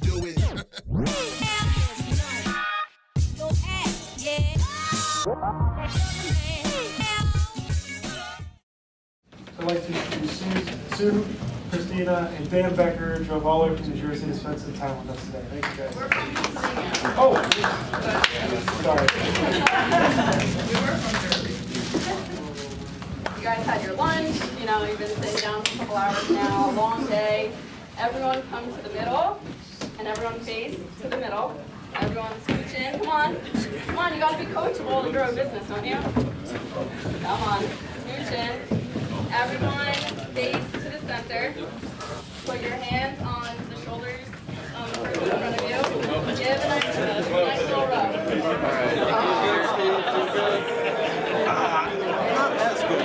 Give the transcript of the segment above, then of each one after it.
do it. I'd like to introduce Sue, Christina, and Dan Becker drove all the way from New Jersey to spend some time with us today. Thank you guys. We're from Pennsylvania. Oh, sorry. We were from Jersey. You guys had your lunch, you know, you've been sitting down for a couple hours now, a long day. Everyone come to the middle, and everyone face to the middle. Everyone scooch in, come on. Come on, you gotta be coachable to grow a business, don't you? Come on, scooch in. Everyone face to the center. Put your hands on the shoulders in front of you. Give a nice little rub. That's good.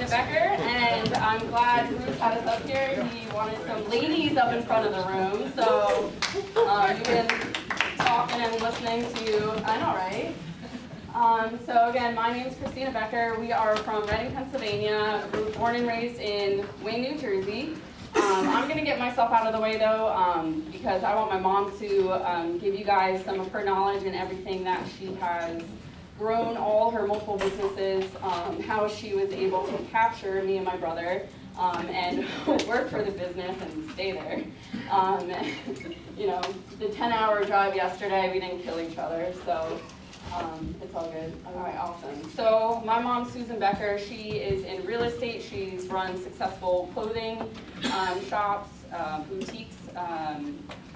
Becker, and I'm glad Bruce had us up here. He wanted some ladies up in front of the room, so you've been talking and listening to, I know, right? So again, my name is Christina Becker. We are from Reading, Pennsylvania. We were born and raised in Wayne, New Jersey. I'm going to get myself out of the way though, because I want my mom to give you guys some of her knowledge and everything that she has grown all her multiple businesses, how she was able to capture me and my brother and work for the business and stay there. You know, the 10-hour drive yesterday, we didn't kill each other, so it's all good. All right, awesome. So my mom, Susan Becker, she is in real estate. She's run successful clothing shops, boutiques,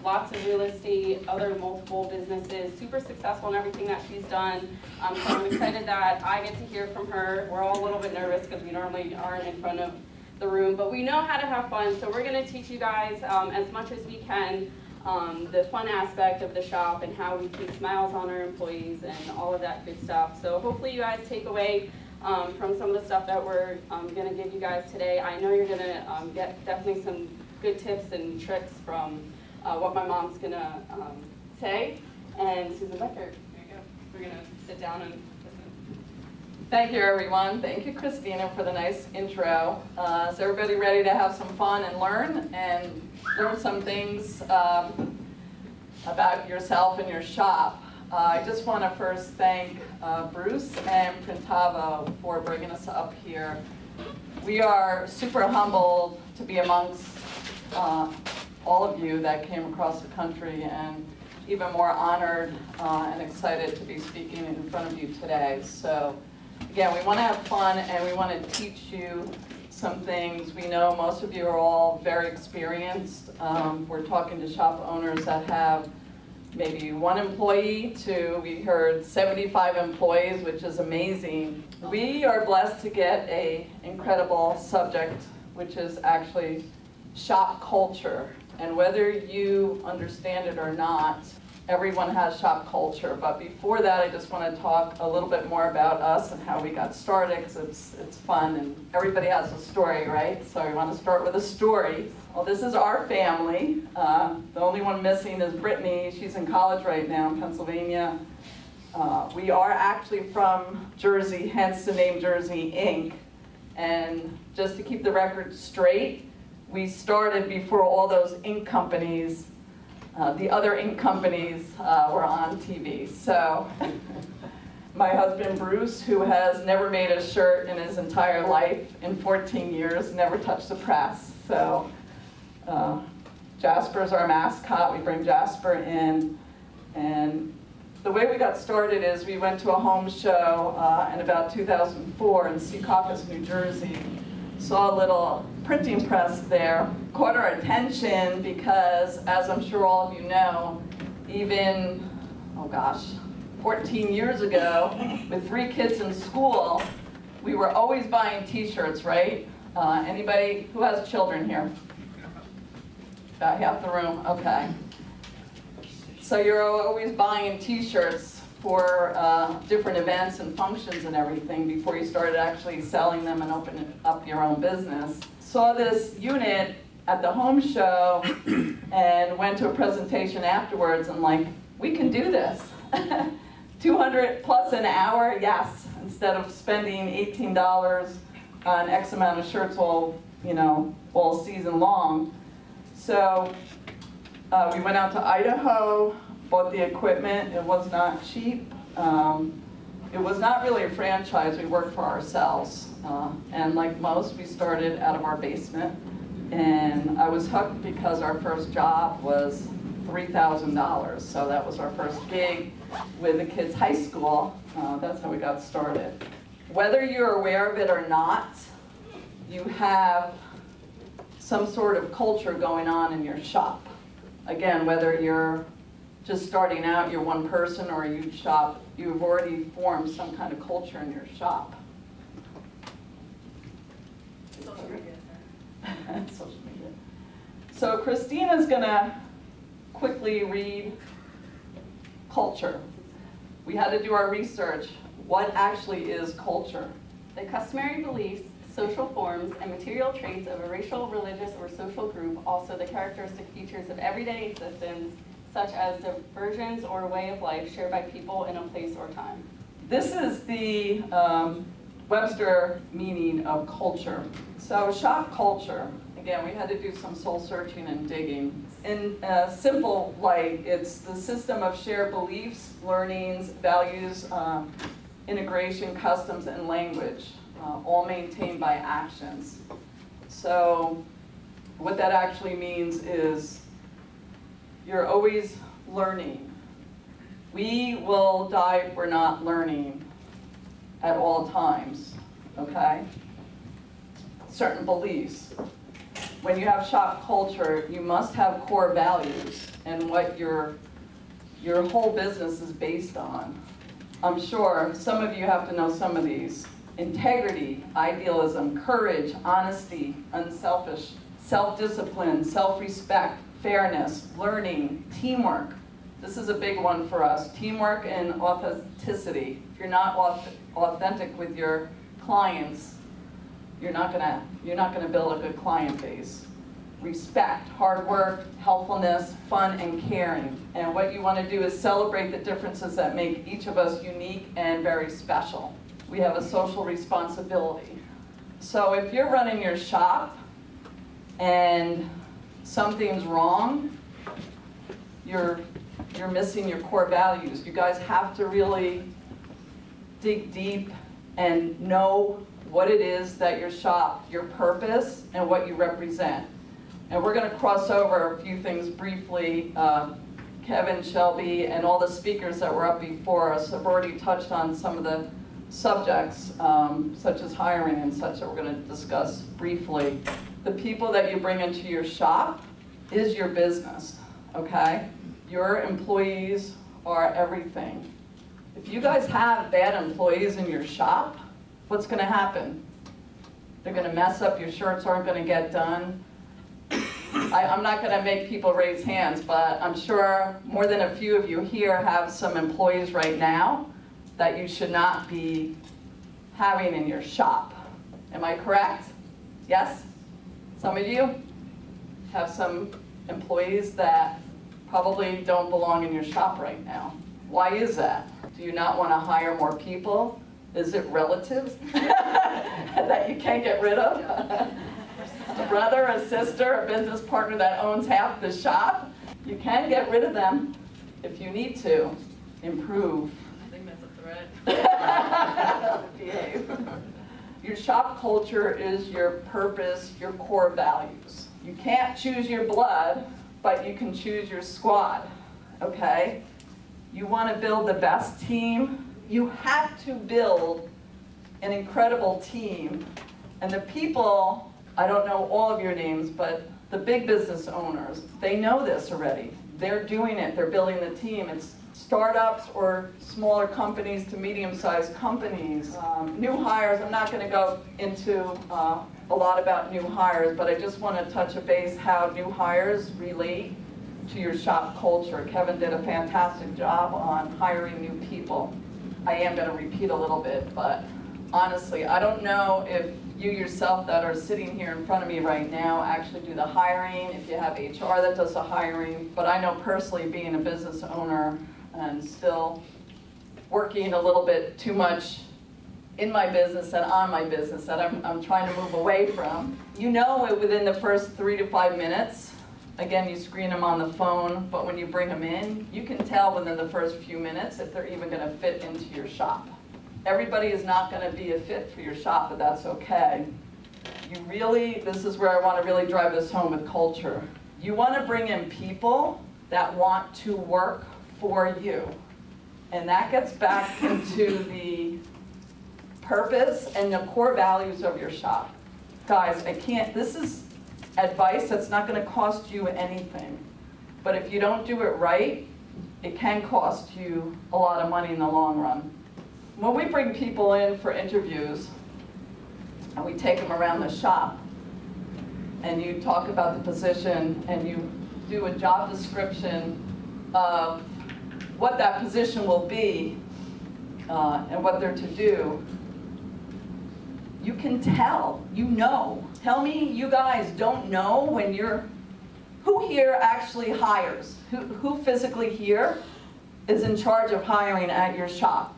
lots of real estate, other multiple businesses, super successful in everything that she's done. So I'm excited that I get to hear from her. We're all a little bit nervous because we normally aren't in front of the room, but we know how to have fun. So we're going to teach you guys as much as we can the fun aspect of the shop and how we keep smiles on our employees and all of that good stuff. So hopefully you guys take away from some of the stuff that we're going to give you guys today. I know you're going to get definitely some good tips and tricks from what my mom's going to say. And Susan Becker, there you go. We're going to sit down and listen. Thank you, everyone. Thank you, Christina, for the nice intro. Is everybody ready to have some fun and learn some things about yourself and your shop? I just want to first thank Bruce and Printavo for bringing us up here. We are super humbled to be amongst all of you that came across the country, and even more honored and excited to be speaking in front of you today. So again, we want to have fun and we want to teach you some things. We know most of you are all very experienced. We're talking to shop owners that have maybe 1 employee to, we heard 75 employees, which is amazing. We are blessed to get an incredible subject, which is actually shop culture. And whether you understand it or not, everyone has shop culture. But before that, I just want to talk a little bit more about us and how we got started, because it's fun and everybody has a story, right? So we want to start with a story. Well, this is our family. The only one missing is Brittany. She's in college right now in Pennsylvania. We are actually from Jersey, hence the name Jersey Inc. And just to keep the record straight, we started before all those ink companies, the other ink companies were on TV. So my husband Bruce, who has never made a shirt in his entire life, in 14 years, never touched the press. So Jasper's our mascot. We bring Jasper in. And the way we got started is we went to a home show in about 2004 in Secaucus, New Jersey. Saw a little printing press there, caught our attention because, as I'm sure all of you know, even, 14 years ago, with 3 kids in school, we were always buying t-shirts, right? Anybody who has children here? About half the room, okay. So you're always buying t-shirts for different events and functions and everything before you started actually selling them and opening up your own business. Saw this unit at the home show and went to a presentation afterwards and like, we can do this. 200 plus an hour, yes, instead of spending $18 on X amount of shirts all, all season long. So we went out to Idaho, bought the equipment. It was not cheap. It was not really a franchise. We worked for ourselves. And like most, we started out of our basement. And I was hooked because our first job was $3,000. So that was our first gig with the kids' high school. That's how we got started. Whether you're aware of it or not, you have some sort of culture going on in your shop. Again, whether you're just starting out, you're one person, or a huge shop, you've already formed some kind of culture in your shop. Social media. Social media. So Christina's gonna quickly read culture. We had to do our research. What actually is culture? The customary beliefs, social forms, and material traits of a racial, religious, or social group, also the characteristic features of everyday existence, such as diversions or way of life shared by people in a place or time. This is the Webster meaning of culture. So shop culture, again, we had to do some soul searching and digging. In simple light, it's the system of shared beliefs, learnings, values, integration, customs, and language, all maintained by actions. So what that actually means is you're always learning. We will die if we're not learning at all times, okay? Certain beliefs. When you have shop culture, you must have core values and what your whole business is based on. I'm sure some of you have to know some of these. Integrity, idealism, courage, honesty, unselfish, self-discipline, self-respect, fairness, learning, teamwork. This is a big one for us. Teamwork and authenticity. If you're not authentic with your clients, you're not gonna build a good client base. Respect, hard work, helpfulness, fun, and caring. And what you want to do is celebrate the differences that make each of us unique and very special. We have a social responsibility. So if you're running your shop and something's wrong, you're missing your core values. You guys have to really dig deep and know what it is that your shop, your purpose, and what you represent. And we're going to cross over a few things briefly. Kevin, Shelby, and all the speakers that were up before us have already touched on some of the subjects, such as hiring and such, that we're going to discuss briefly. The people that you bring into your shop is your business, okay? Your employees are everything. If you guys have bad employees in your shop, what's going to happen? They're going to mess up, your shirts aren't going to get done. I'm not going to make people raise hands, but I'm sure more than a few of you here have some employees right now that you should not be having in your shop. Am I correct? Yes? Some of you have some employees that probably don't belong in your shop right now. Why is that? Do you not want to hire more people? Is it relatives that you can't get rid of? A brother, a sister, a business partner that owns half the shop? You can get rid of them if you need to. Improve. I think that's a threat. Behave. Your shop culture is your purpose, your core values. You can't choose your blood, but you can choose your squad, okay? You want to build the best team. You have to build an incredible team. And the people, I don't know all of your names, but the big business owners, they know this already. They're doing it, they're building the team. It's startups or smaller companies to medium-sized companies. New hires, I'm not gonna go into a lot about new hires, but I just wanna touch a base how new hires relate to your shop culture. Kevin did a fantastic job on hiring new people. I am going to repeat a little bit, but honestly, I don't know if you yourself that are sitting here in front of me right now actually do the hiring, if you have HR that does the hiring. But I know personally, being a business owner and still working a little bit too much in my business and on my business that I'm trying to move away from. You know it within the first 3 to 5 minutes. Again, you screen them on the phone, but when you bring them in, you can tell within the first few minutes if they're even going to fit into your shop. Everybody is not going to be a fit for your shop, but that's okay. You really, this is where I want to really drive this home with culture. You want to bring in people that want to work for you. And that gets back into the purpose and the core values of your shop. Guys, this is advice that's not going to cost you anything. But if you don't do it right, it can cost you a lot of money in the long run. When we bring people in for interviews, and we take them around the shop, and you talk about the position, and you do a job description of what that position will be, and what they're to do, you can tell, you know. Tell me you guys don't know when who here actually hires? Who physically here is in charge of hiring at your shop?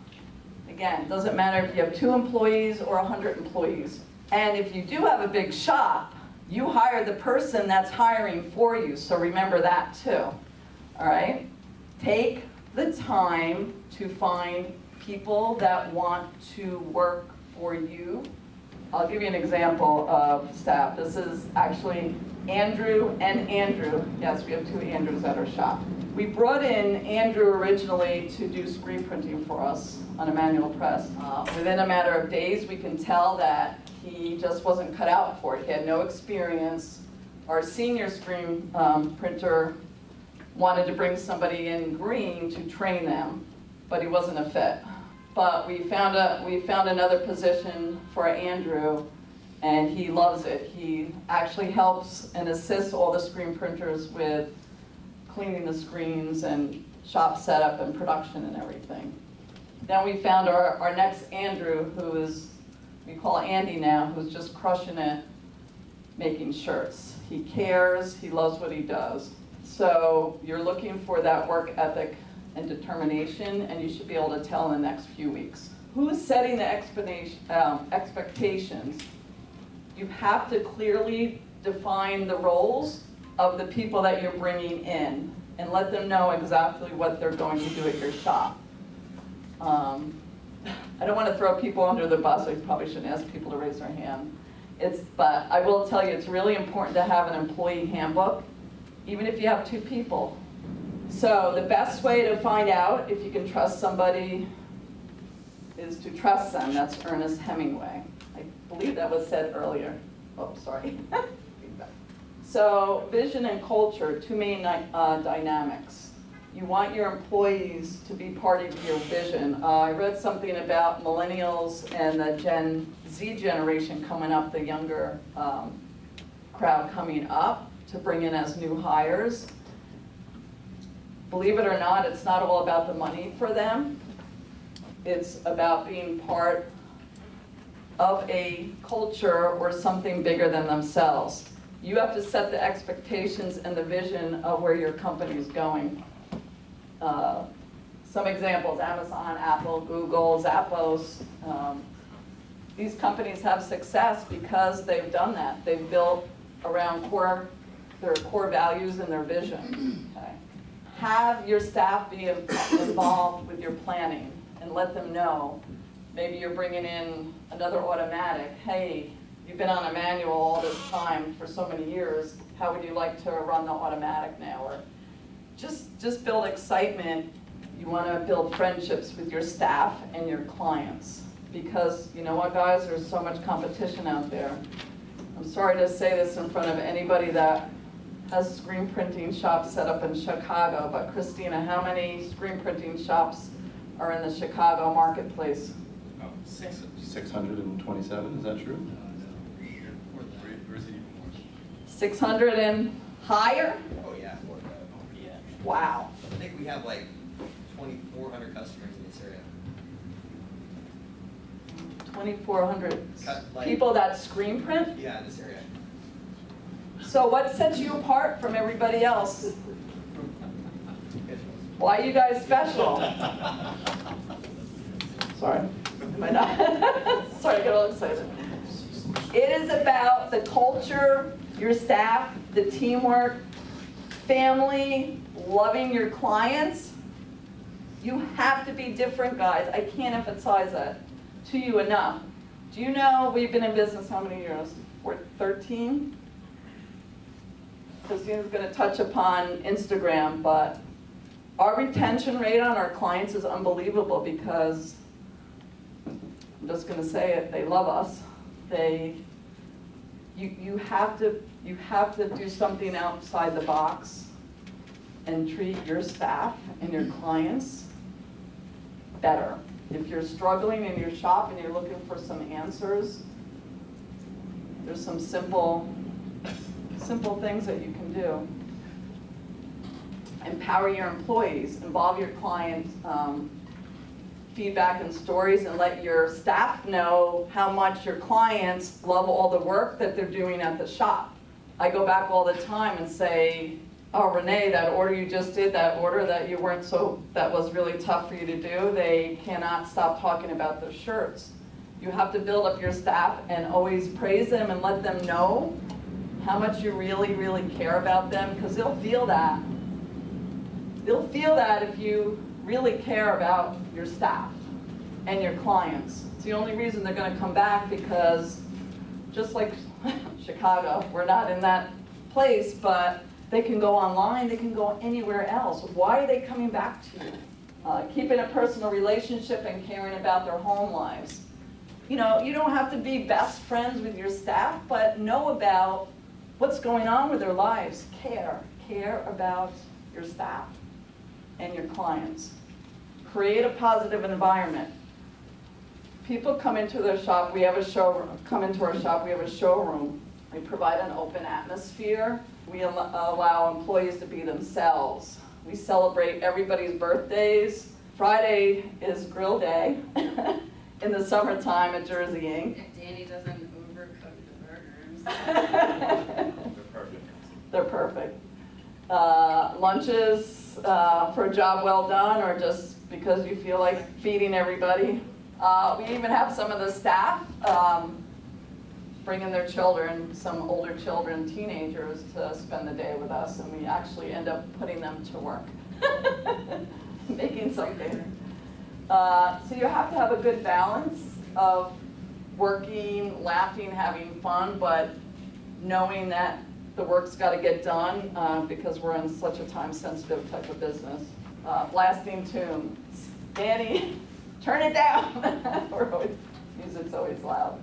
Again, doesn't matter if you have 2 employees or 100 employees. And if you do have a big shop, you hire the person that's hiring for you, so remember that too, all right? Take the time to find people that want to work for you. I'll give you an example of staff. This is actually Andrew and Andrew. Yes, we have 2 Andrews at our shop. We brought in Andrew originally to do screen printing for us on a manual press. Within a matter of days, we can tell that he just wasn't cut out for it. He had no experience. Our senior screen printer wanted to bring somebody in green to train them, but he wasn't a fit. But we found another position for Andrew, and he loves it. He actually helps and assists all the screen printers with cleaning the screens and shop setup and production and everything. Then we found our next Andrew, who is, we call Andy now, who's just crushing it making shirts. He cares, he loves what he does. So you're looking for that work ethic and determination, and you should be able to tell in the next few weeks. Who's setting the expectations? You have to clearly define the roles of the people that you're bringing in and let them know exactly what they're going to do at your shop. I don't want to throw people under the bus. I probably shouldn't ask people to raise their hand. But I will tell you, it's really important to have an employee handbook, even if you have 2 people. So the best way to find out if you can trust somebody is to trust them. That's Ernest Hemingway. I believe that was said earlier. Oh, sorry. So vision and culture, 2 main dynamics. You want your employees to be part of your vision. I read something about millennials and the Gen Z generation coming up, the younger crowd coming up to bring in as new hires. Believe it or not, it's not all about the money for them. It's about being part of a culture or something bigger than themselves. You have to set the expectations and the vision of where your company is going. Some examples: Amazon, Apple, Google, Zappos. These companies have success because they've done that. They've built around their core values and their vision. Okay. Have your staff be involved with your planning and let them know. Maybe you're bringing in another automatic. Hey, you've been on a manual all this time for so many years. How would you like to run the automatic now? Or just build excitement. You want to build friendships with your staff and your clients. Because you know what, guys? There's so much competition out there. I'm sorry to say this in front of anybody that has screen printing shops set up in Chicago, but Christina, how many screen printing shops are in the Chicago marketplace? 627, is that true? Or is it even more? 600 and higher? Oh, yeah. Yeah. Wow. I think we have like 2,400 customers in this area. 2,400 Like- people that screen print. Yeah, this area. So what sets you apart from everybody else? Why are you guys special? Sorry, am I not? Sorry, I get all excited. It is about the culture, your staff, the teamwork, family, loving your clients. You have to be different, guys. I can't emphasize that to you enough. Do you know we've been in business how many years? 13? Christina's going to touch upon Instagram, but our retention rate on our clients is unbelievable because, I'm just going to say it, they love us. You have to do something outside the box and treat your staff and your clients better. If you're struggling in your shop and you're looking for some answers, there's some simple things that you can do. Empower your employees, involve your clients' feedback and stories, and let your staff know how much your clients love all the work that they're doing at the shop. I go back all the time and say, oh, Renee, that order you just did, that order that you weren't that was really tough for you to do, they cannot stop talking about their shirts. You have to build up your staff and always praise them and let them know how much you really, really care about them, because they'll feel that. They'll feel that if you really care about your staff and your clients. It's the only reason they're going to come back, because just like Chicago, we're not in that place, but they can go online, they can go anywhere else. Why are they coming back to you? Keeping a personal relationship and caring about their home lives. You know, you don't have to be best friends with your staff, but know about what's going on with their lives. Care about your staff and your clients. Create a positive environment. People come into their shop, we have a showroom, come into our shop, we have a showroom. We provide an open atmosphere. We allow employees to be themselves. We celebrate everybody's birthdays. Friday is grill day in the summertime at Jersey Inc. If Danny doesn't overcook the burgers. They're perfect. They're perfect. Lunches for a job well done, or just because you feel like feeding everybody. We even have some of the staff bringing their children, some older children, teenagers, to spend the day with us, and we actually end up putting them to work, making something. So you have to have a good balance of working, laughing, having fun, but knowing that the work's got to get done because we're in such a time-sensitive type of business. Blasting tunes. Danny, turn it down. Music's always loud.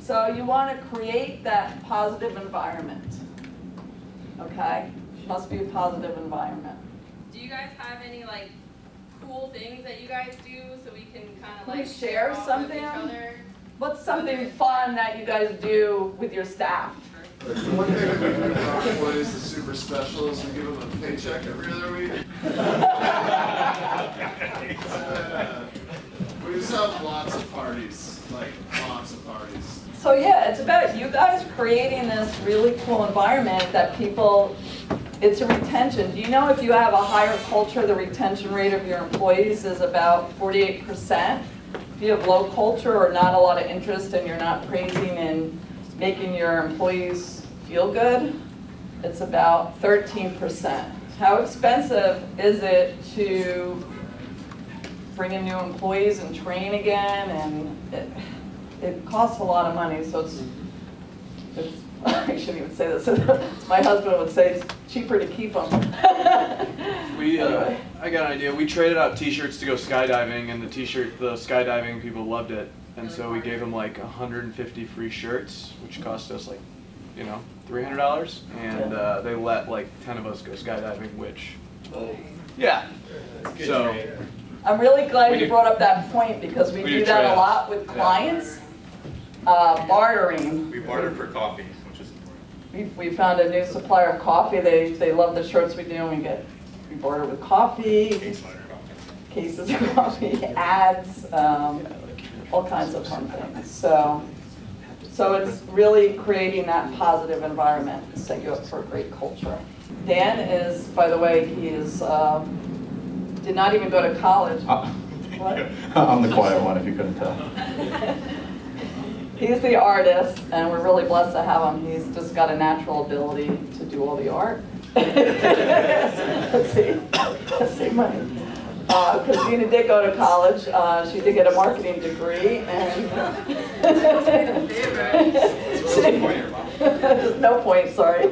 So you want to create that positive environment. Okay? Must be a positive environment. Do you guys have any like cool things that you guys do so we can kind of Can we like share off something? with each other? What's something fun that you guys do with your staff? One thing we do for our employees that's super special is we give them a paycheck every other week. We just have lots of parties, like lots of parties. So yeah, it's about you guys creating this really cool environment that people, it's a retention. Do you know if you have a higher culture, the retention rate of your employees is about 48%? If you have low culture or not a lot of interest and you're not praising and making your employees feel good, it's about 13%. How expensive is it to bring in new employees and train again? And it costs a lot of money, so it's I shouldn't even say this. My husband would say it's cheaper to keep them. Anyway. I got an idea. We traded out T-shirts to go skydiving, and the skydiving people loved it, and so we gave them like 150 free shirts, which cost us like, you know, $300, and they let like 10 of us go skydiving, which, yeah. So I'm really glad you brought up that point, because we do that a lot with clients. Bartering. We barter for coffee, which is important. We found a new supplier of coffee. They love the shirts we do, and we barter with coffee, cases of coffee, ads. all kinds of fun things. So it's really creating that positive environment to set you up for a great culture. Dan is, by the way, he is, did not even go to college. What? I'm the quiet one, if you couldn't tell. He's the artist, and we're really blessed to have him. He's just got a natural ability to do all the art. Let's see, money. Christina did go to college. She did get a marketing degree, and no point, sorry.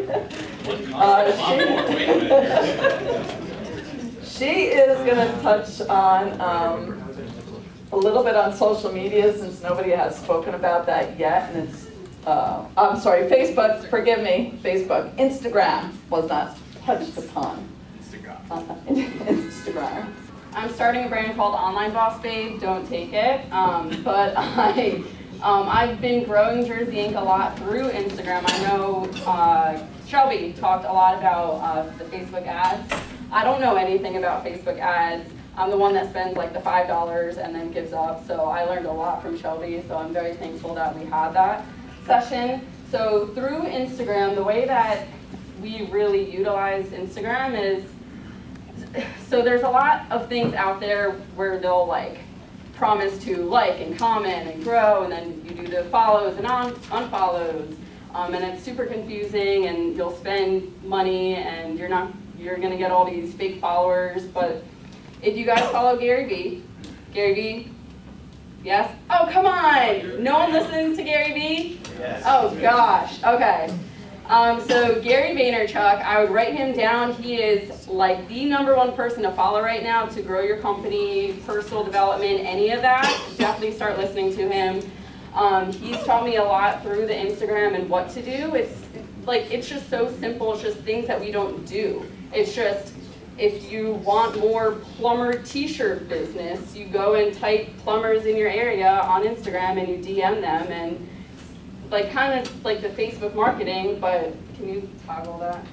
She is going to touch on a little bit on social media, since nobody has spoken about that yet, and it's, I'm sorry, Facebook, forgive me, Facebook. Instagram was not touched upon. Instagram. I'm starting a brand called Online Boss Babe, don't take it, but I've been growing Jersey Inc. a lot through Instagram. I know Shelby talked a lot about the Facebook ads. I don't know anything about Facebook ads. I'm the one that spends like the $5 and then gives up, so I learned a lot from Shelby, so I'm very thankful that we had that session. So through Instagram, the way that we really utilize Instagram is, so there's a lot of things out there where they'll like promise to like and comment and grow, and then you do the follows and unfollows, and it's super confusing, and you'll spend money and you're gonna get all these fake followers. But if you guys follow Gary Vee, yes? Oh, come on! No one listens to Gary Vee? Yes. Oh gosh, okay. So Gary Vaynerchuk, I would write him down. He is like the #1 person to follow right now to grow your company, personal development, any of that. Definitely start listening to him. He's taught me a lot through the Instagram and what to do. It's just so simple. It's just things that we don't do. It's just, if you want more plumber t-shirt business, you go and type plumbers in your area on Instagram and you DM them, and like kind of like the Facebook marketing, but can you toggle that?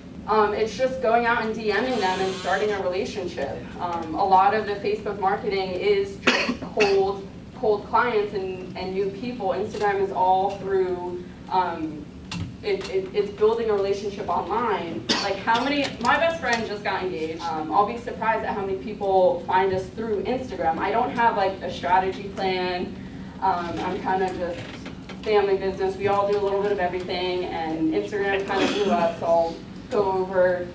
It's just going out and DMing them and starting a relationship. A lot of the Facebook marketing is just cold clients and new people. Instagram is all through, it's building a relationship online. Like my best friend just got engaged. I'll be surprised at how many people find us through Instagram. I don't have like a strategy plan. I'm kind of just family business. We all do a little bit of everything, and Instagram kind of blew up, so I'll go over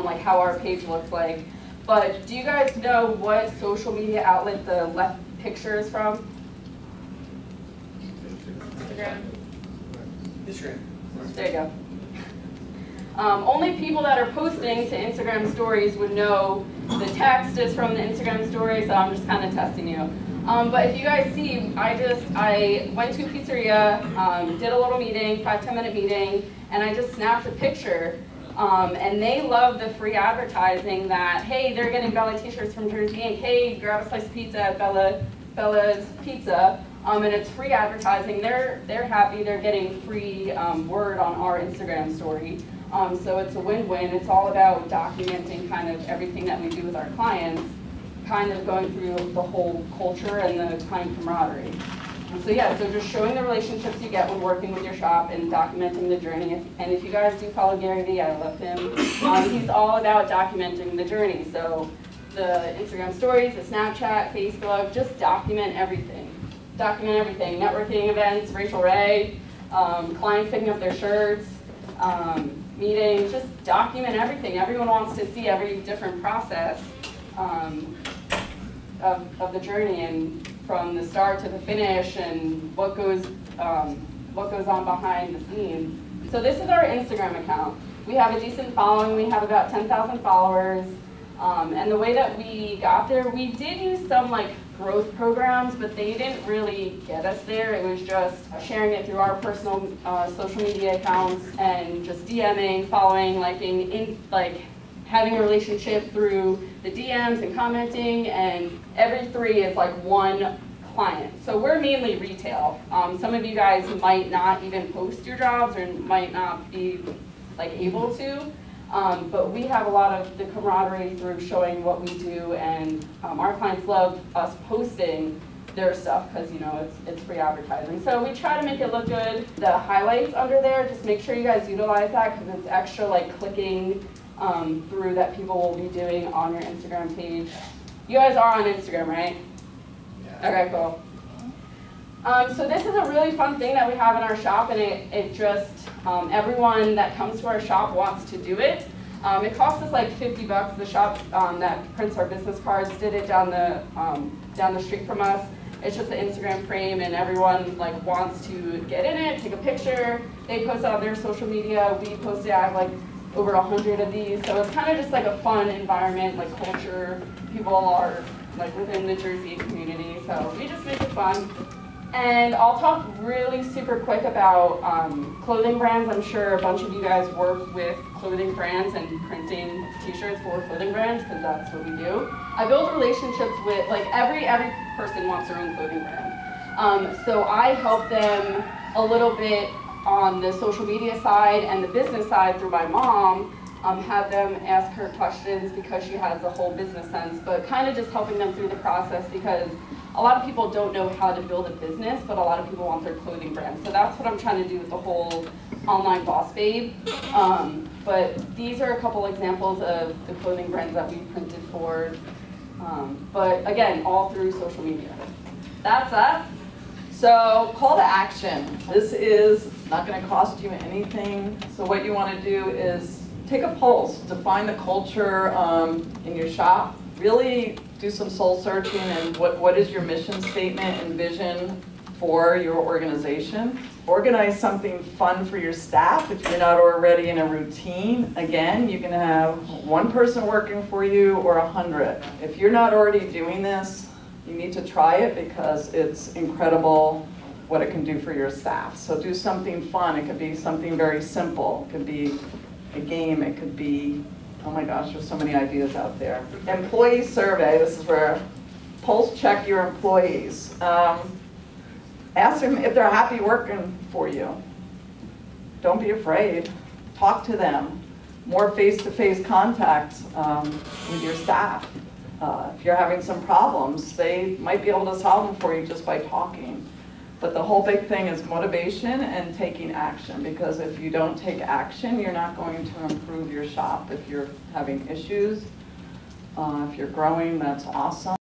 like how our page looks like. But do you guys know what social media outlet the left picture is from? Instagram. There you go. Only people that are posting to Instagram stories would know the text is from the Instagram story, so I'm just kind of testing you. But if you guys see, I went to a pizzeria, did a little meeting, 5-10 minute meeting, and I just snapped a picture. And they love the free advertising that, hey, they're getting Bella t-shirts from Jersey Inc. Hey, grab a slice of pizza at Bella's Pizza. And it's free advertising. They're happy. They're getting free word on our Instagram story. So it's a win-win. It's all about documenting kind of everything that we do with our clients, kind of going through the whole culture and the client camaraderie. So yeah, so just showing the relationships you get when working with your shop and documenting the journey. And if you guys do follow Gary Vee, I love him. He's all about documenting the journey. So the Instagram stories, the Snapchat, Facebook, just document everything. Document everything. Networking events, Rachel Ray, clients picking up their shirts, meetings, just document everything. Everyone wants to see every different process of the journey, and from the start to the finish, and what goes on behind the scenes. So this is our Instagram account. We have a decent following. We have about 10,000 followers. And the way that we got there, we did use some like growth programs, but they didn't really get us there. It was just sharing it through our personal social media accounts and just DMing, following, liking, having a relationship through the DMs and commenting, and every 3 is like 1 client. So we're mainly retail. Some of you guys might not even post your jobs or might not be like able to, but we have a lot of the camaraderie through showing what we do, and our clients love us posting their stuff because, you know, it's free advertising. So we try to make it look good. The highlights under there, just make sure you guys utilize that because it's extra like clicking through that people will be doing on your Instagram page. You guys are on Instagram, right? Yeah. Okay, cool. So this is a really fun thing that we have in our shop, and it just, everyone that comes to our shop wants to do it. It costs us like $50. The shop that prints our business cards did it down the street from us. It's just an Instagram frame, and everyone like wants to get in it, take a picture. They post it on their social media. We post it. I have like over 100 of these, so it's kind of just like a fun environment, like culture. People are like within the Jersey community, so we just make it fun. And I'll talk really super quick about clothing brands. I'm sure a bunch of you guys work with clothing brands and printing t-shirts for clothing brands because that's what we do. I build relationships with, like every person wants their own clothing brand. So I help them a little bit on the social media side and the business side through my mom, have them ask her questions because she has the whole business sense, but kind of just helping them through the process because a lot of people don't know how to build a business, but a lot of people want their clothing brand. So that's what I'm trying to do with the whole online Boss Babe. But these are a couple examples of the clothing brands that we printed for. But again, all through social media. That's us. So call to action. This is not going to cost you anything. So what you want to do is take a pulse, define the culture in your shop, really do some soul searching and what is your mission statement and vision for your organization. Organize something fun for your staff if you're not already in a routine. Again, you can have one person working for you or 100. If you're not already doing this, you need to try it because it's incredible what it can do for your staff. So do something fun. It could be something very simple. It could be a game. It could be, oh my gosh, there's so many ideas out there. Employee survey. This is where pulse check your employees. Ask them if they're happy working for you. Don't be afraid. Talk to them. More face-to-face contact with your staff. If you're having some problems, they might be able to solve them for you just by talking. But the whole big thing is motivation and taking action, because if you don't take action, you're not going to improve your shop. If you're having issues, if you're growing, that's awesome.